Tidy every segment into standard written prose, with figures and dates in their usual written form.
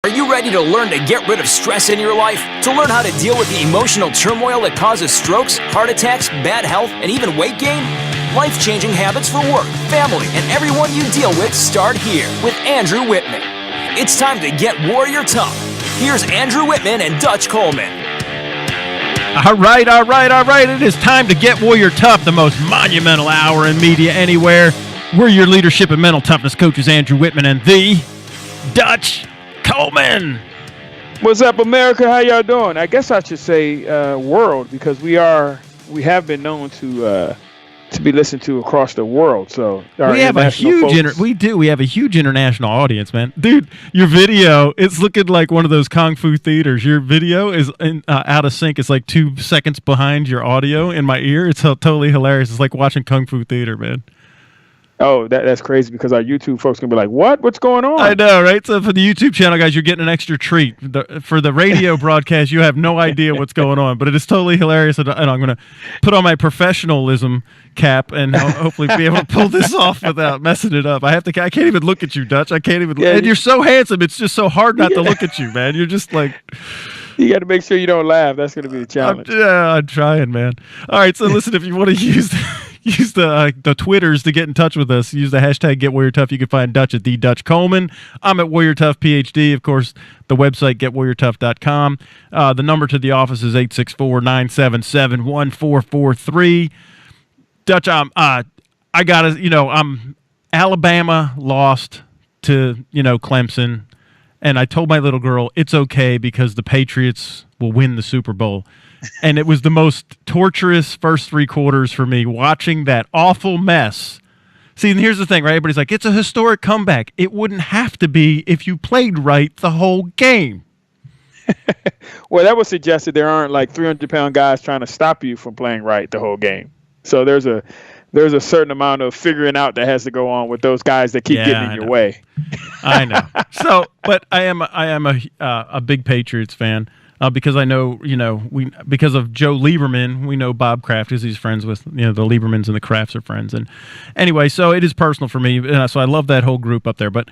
Are you ready to learn to get rid of stress in your life? To learn how to deal with the emotional turmoil that causes strokes, heart attacks, bad health, and even weight gain? Life-changing habits for work, family, and everyone you deal with start here with Andrew Wittman. It's time to get warrior tough. Here's Andrew Wittman and Dutch Coleman. All right. It is time to get warrior tough, the most monumental hour in media anywhere. We're your leadership and mental toughness coaches, Andrew Wittman and the Dutch Coleman. What's up, America? How y'all doing? I guess I should say world, because we have been known to be listened to across the world. So we have a huge international audience, man. Dude, your video, it's looking like one of those kung fu theaters. Your video is out of sync. It's like 2 seconds behind your audio in my ear. It's totally hilarious. It's like watching kung fu theater, man. Oh, that's crazy, because our YouTube folks can be like, what? What's going on? I know, right? So for the YouTube channel, guys, you're getting an extra treat. For the radio broadcast, you have no idea what's going on, but it is totally hilarious, and I'm going to put on my professionalism cap and hopefully be able to pull this off without messing it up. I can't even look at you, Dutch. I can't even. And you're so handsome. It's just so hard not to look at you, man. You're just like. You got to make sure you don't laugh. That's going to be the challenge. I'm trying, man. All right, so listen, if you want to use the Twitters to get in touch with us, use the hashtag #GetWarriorTough. You can find Dutch at @DutchColeman. I'm at Warrior Tough PhD. Of course, the website, GetWarriorTough.com. The number to the office is 864-977-1443. Dutch, Alabama lost to, Clemson. And I told my little girl, it's okay because the Patriots will win the Super Bowl. And it was the most torturous first 3 quarters for me, watching that awful mess. See, and here's the thing, right? Everybody's like, it's a historic comeback. It wouldn't have to be if you played right the whole game. Well, that would suggest that there aren't like 300-pound guys trying to stop you from playing right the whole game. So there's a certain amount of figuring out that has to go on with those guys that keep getting in your way. I know. So, but I am a big Patriots fan because I know, because of Joe Lieberman, we know Bob Kraft is he's friends with, the Liebermans and the Krafts are friends. And anyway, so it is personal for me. So I love that whole group up there. But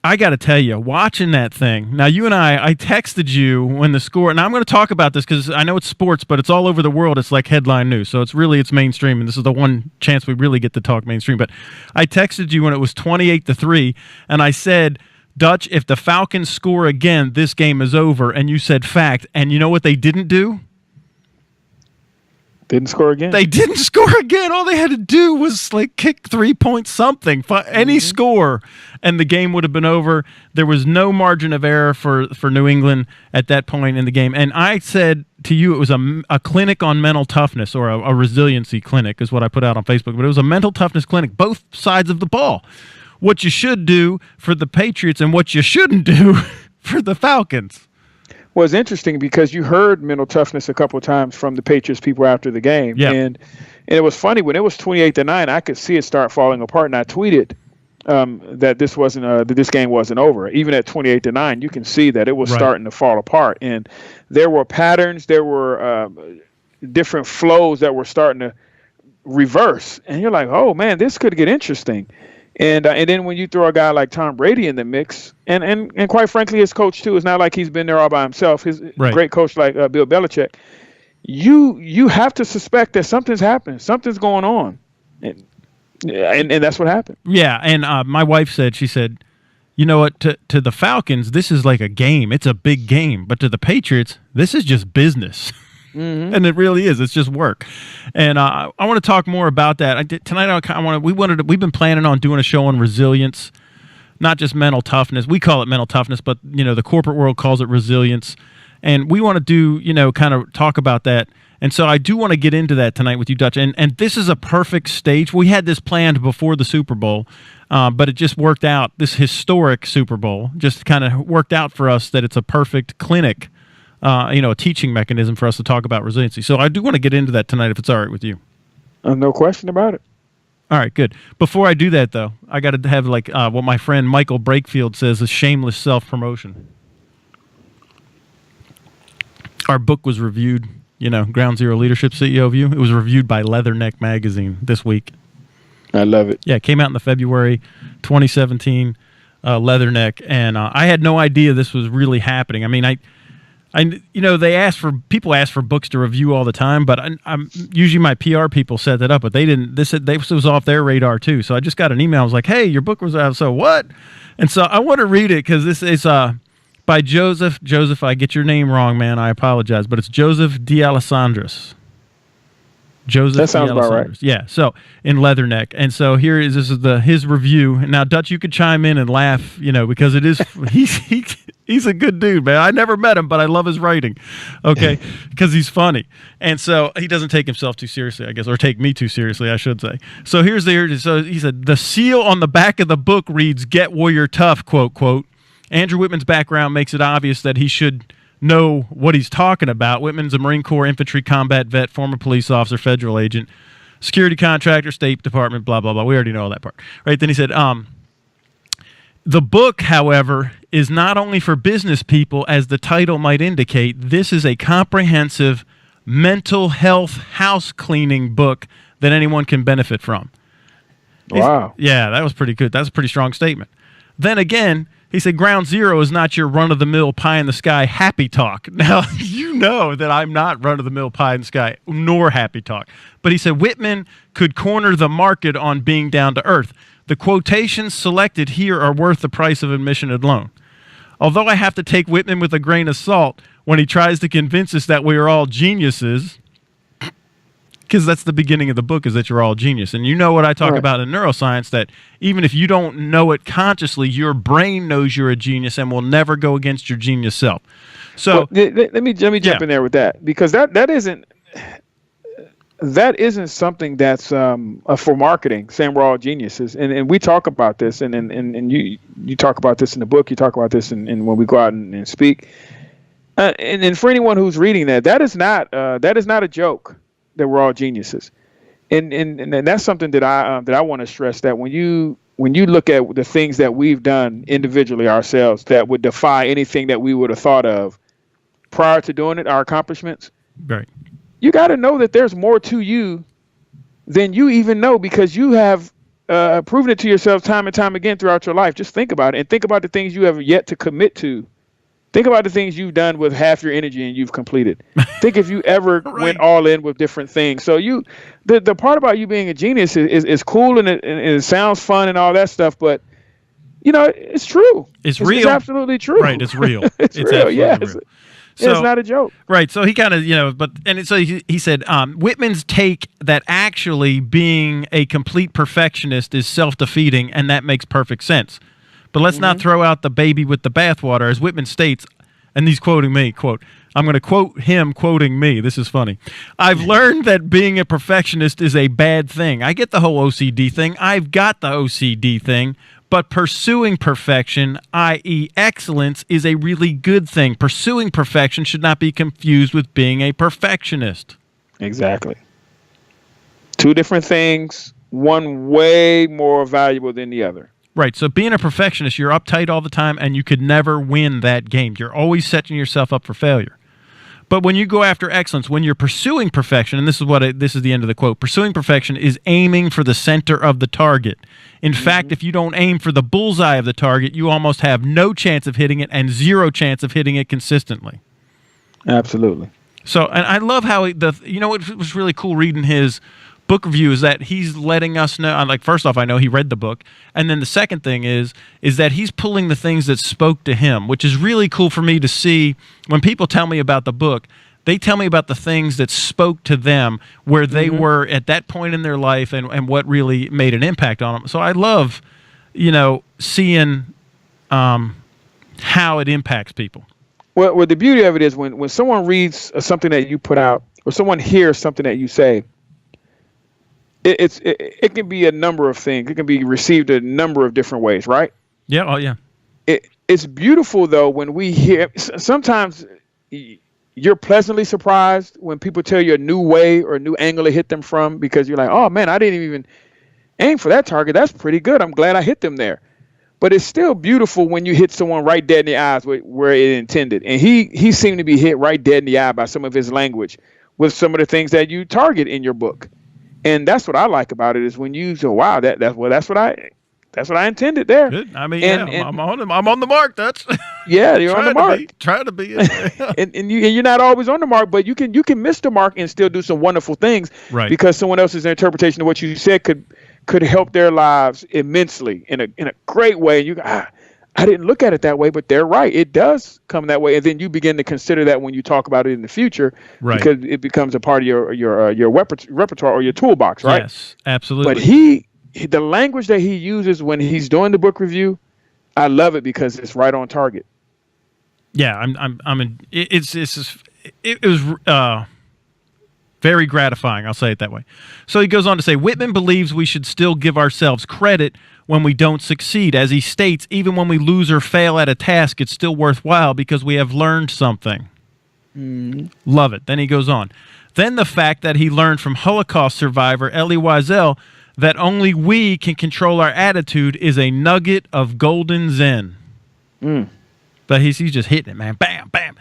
I got to tell you, watching that thing. Now, you and I texted you when the score, and I'm going to talk about this because I know it's sports, but it's all over the world. It's like headline news. So it's mainstream, and this is the one chance we really get to talk mainstream. But I texted you when it was 28-3, and I said, Dutch, if the Falcons score again, this game is over. And you said fact. And you know what they didn't do? Didn't score again. They didn't score again. All they had to do was kick 3 points something, any score, and the game would have been over. There was no margin of error for New England at that point in the game. And I said to you it was a clinic on mental toughness, or a resiliency clinic is what I put out on Facebook. But it was a mental toughness clinic, both sides of the ball. What you should do for the Patriots and what you shouldn't do for the Falcons. Well, it's interesting because you heard mental toughness a couple of times from the Patriots people after the game. Yep. And it was funny, when it was 28-9, I could see it start falling apart, and I tweeted that this game wasn't over. Even at 28-9, you can see that it was starting to fall apart. And there were patterns, there were different flows that were starting to reverse. And you're like, oh, man, this could get interesting. And then when you throw a guy like Tom Brady in the mix, and quite frankly, his coach too, it's not like he's been there all by himself. His great coach like Bill Belichick, you have to suspect that something's happening, something's going on, and that's what happened. Yeah, and my wife said, she said, you know what, to the Falcons, this is like a game. It's a big game, but to the Patriots, this is just business. Mm-hmm. And it really is. It's just work. And I want to talk more about that. Tonight, we've been planning on doing a show on resilience, not just mental toughness. We call it mental toughness, but the corporate world calls it resilience. And we want to do, kind of talk about that. And so I do want to get into that tonight with you, Dutch. And this is a perfect stage. We had this planned before the Super Bowl, but it just worked out. This historic Super Bowl just kind of worked out for us that it's a perfect clinic. A teaching mechanism for us to talk about resiliency. So I do want to get into that tonight if it's all right with you. No question about it. All right, good. Before I do that, though, I got to have what my friend Michael Brakefield says is shameless self-promotion. Our book was reviewed, Ground Zero Leadership CEO View. It was reviewed by Leatherneck Magazine this week. I love it. Yeah, it came out in the February 2017 Leatherneck, and I had no idea this was really happening. I mean, people ask for books to review all the time, but I'm usually my PR people set that up, but they didn't. This was off their radar too. So I just got an email. I was like, "Hey, your book was out." So what? And so I want to read it because this is by Joseph. Joseph, I get your name wrong, man. I apologize, but it's Joseph D'Alessandris. Joseph. That sounds about right. Yeah. So in Leatherneck, and so this is his review. Now, Dutch, you could chime in and laugh, because it is he's a good dude, man. I never met him, but I love his writing. Okay, because he's funny, and so he doesn't take himself too seriously, I guess, or take me too seriously, I should say. So so he said the seal on the back of the book reads "Get Warrior Tough." Quote. Andrew Wittman's background makes it obvious that he should know what he's talking about. Wittman's a Marine Corps infantry combat vet, former police officer, federal agent, security contractor, State Department, blah, blah, blah. We already know all that part. Right? Then he said, the book, however, is not only for business people, as the title might indicate. This is a comprehensive mental health house cleaning book that anyone can benefit from. Wow. Yeah, that was pretty good. That's a pretty strong statement. Then again, he said, ground zero is not your run-of-the-mill pie-in-the-sky happy talk. Now, you know that I'm not run-of-the-mill pie-in-the-sky nor happy talk. But he said, Wittman could corner the market on being down to earth. The quotations selected here are worth the price of admission alone. Although I have to take Wittman with a grain of salt when he tries to convince us that we are all geniuses, because that's the beginning of the book, is that you're all genius. And you know what I talk about in neuroscience, that even if you don't know it consciously, your brain knows you're a genius and will never go against your genius self. So let me jump in there with that, because that isn't something that's for marketing, saying we're all geniuses. And we talk about this, and you talk about this in the book, you talk about this in when we go out and speak. And for anyone who's reading that is not a joke, that we're all geniuses, and that's something that I want to stress, that when you look at the things that we've done individually ourselves that would defy anything that we would have thought of prior to doing it, our accomplishments, right? You got to know that there's more to you than you even know, because you have proven it to yourself time and time again throughout your life. Just think about it, and think about the things you have yet to commit to. Think about the things you've done with half your energy and you've completed. Think if you ever went all in with different things. So the part about you being a genius is cool, and it sounds fun and all that stuff, but it's true. It's real. It's absolutely true. Right. It's real. it's real. Yeah. Real. So, it's not a joke. Right. So he kind of, so he said, Wittman's take that actually being a complete perfectionist is self-defeating, and that makes perfect sense. But let's not throw out the baby with the bathwater. As Wittman states, and he's quoting me, quote, I'm going to quote him quoting me. This is funny. I've learned that being a perfectionist is a bad thing. I get the whole OCD thing. I've got the OCD thing. But pursuing perfection, i.e. excellence, is a really good thing. Pursuing perfection should not be confused with being a perfectionist. Exactly. Two different things, one way more valuable than the other. Right, so being a perfectionist, you're uptight all the time, and you could never win that game. You're always setting yourself up for failure. But when you go after excellence, when you're pursuing perfection, and this is the end of the quote, pursuing perfection is aiming for the center of the target. In fact, if you don't aim for the bullseye of the target, you almost have no chance of hitting it and zero chance of hitting it consistently. Absolutely. So, and I love how what was really cool reading his book review is that he's letting us know, like, first off, I know he read the book, and then the second thing is that he's pulling the things that spoke to him, which is really cool for me to see. When people tell me about the book, they tell me about the things that spoke to them, where they were at that point in their life, and what really made an impact on them. So I love, seeing how it impacts people. Well, the beauty of it is when someone reads something that you put out, or someone hears something that you say, it can be a number of things. It can be received a number of different ways, right? Yeah. Oh, yeah. It's beautiful, though, when we hear. Sometimes you're pleasantly surprised when people tell you a new way or a new angle to hit them from, because you're like, oh man, I didn't even aim for that target. That's pretty good. I'm glad I hit them there. But it's still beautiful when you hit someone right dead in the eyes where it intended. And he seemed to be hit right dead in the eye by some of his language with some of the things that you target in your book. And that's what I like about it, is when you say, wow, that's what That's what I intended there. Good. I mean, I'm on the mark. That's yeah, you're on the mark. Trying to be. and you're not always on the mark, but you can miss the mark and still do some wonderful things. Right. Because someone else's interpretation of what you said could help their lives immensely in a great way. You I didn't look at it that way, but they're right. It does come that way, and then you begin to consider that when you talk about it in the future, right? Because it becomes a part of your repertoire or your toolbox, right? Yes, absolutely. But the language that he uses when he's doing the book review, I love it because it's right on target. Yeah, it was very gratifying. I'll say it that way. So he goes on to say, Wittman believes we should still give ourselves credit when we don't succeed. As he states, even when we lose or fail at a task, it's still worthwhile because we have learned something. Love it. Then he goes on. Then the fact that he learned from Holocaust survivor Elie Wiesel that only we can control our attitude is a nugget of golden zen. But he's just hitting it, man. Bam, bam.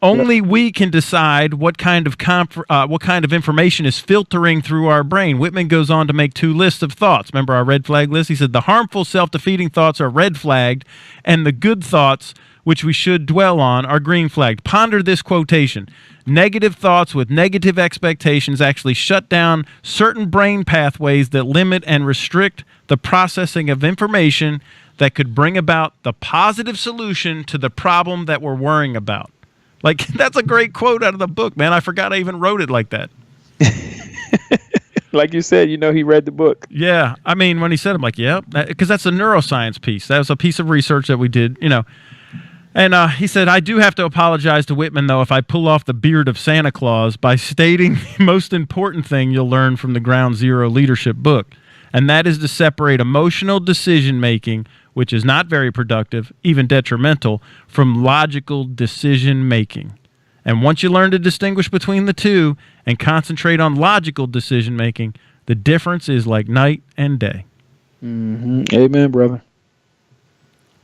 Only we can decide what kind of information is filtering through our brain. Wittman goes on to make 2 lists of thoughts. Remember our red flag list? He said the harmful, self-defeating thoughts are red flagged, and the good thoughts, which we should dwell on, are green flagged. Ponder this quotation. Negative thoughts with negative expectations actually shut down certain brain pathways that limit and restrict the processing of information that could bring about the positive solution to the problem that we're worrying about. Like, that's a great quote out of the book, man. I forgot I even wrote it like that. Like you said, he read the book. Yeah. I mean, when he said it, I'm like, yeah, because that's a neuroscience piece. That was a piece of research that we did, And he said, I do have to apologize to Wittman, though, if I pull off the beard of Santa Claus by stating the most important thing you'll learn from the Ground Zero leadership book, and that is to separate emotional decision-making, which is not very productive, even detrimental, from logical decision-making. And once you learn to distinguish between the two and concentrate on logical decision-making, the difference is like night and day. Amen, brother.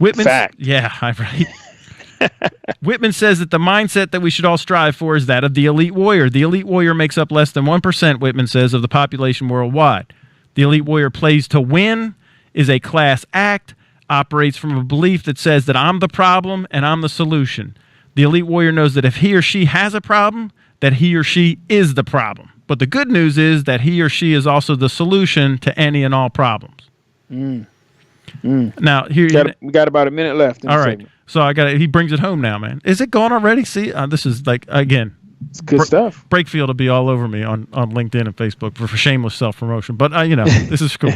Fact. Yeah, right. Wittman says that the mindset that we should all strive for is that of the elite warrior. The elite warrior makes up less than 1%, Wittman says, of the population worldwide. The elite warrior plays to win, is a class act, operates from a belief that says that I'm the problem and I'm the solution. The elite warrior knows that if he or she has a problem, that he or she is the problem. But the good news is that he or she is also the solution to any and all problems. Now, here we got about a minute left. All right. Segment. So he brings it home now, man. Is it gone already? See, this is like, again, it's good stuff. Breakfield will be all over me on LinkedIn and Facebook for shameless self-promotion. But, this is cool.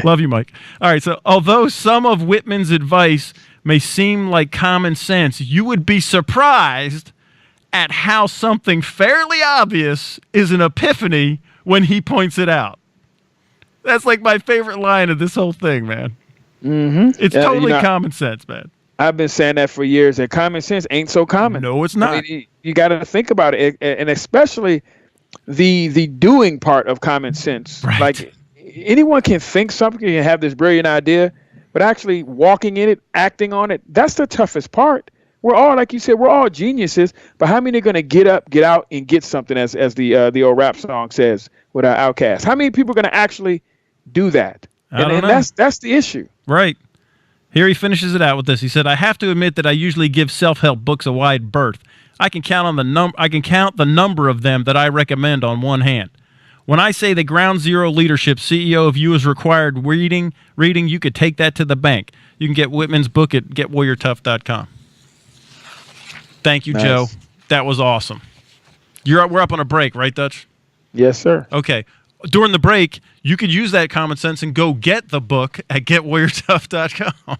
Love you, Mike. All right, so although some of Wittman's advice may seem like common sense, you would be surprised at how something fairly obvious is an epiphany when he points it out. That's like my favorite line of this whole thing, man. It's totally common sense, man. I've been saying that for years, that common sense ain't so common. No, it's not. You got to think about it, and especially the doing part of common sense. Right. Like, anyone can think something and have this brilliant idea, but actually walking in it, acting on it, that's the toughest part. We're all, like you said, we're all geniuses, but how many are going to get up, get out, and get something, as the old rap song says with our Outkast? How many people are going to actually do that? And that's the issue. Right. Here he finishes it out with this. He said, I have to admit that I usually give self-help books a wide berth. I can count the number of them that I recommend on one hand. When I say the Ground Zero Leadership CEO of You is required reading, you could take that to the bank. You can get Wittman's book at getwarriortough.com. Thank you, nice. Joe. That was awesome. We're up on a break, right, Dutch? Yes, sir. Okay. During the break, you could use that common sense and go get the book at getwarriortough.com.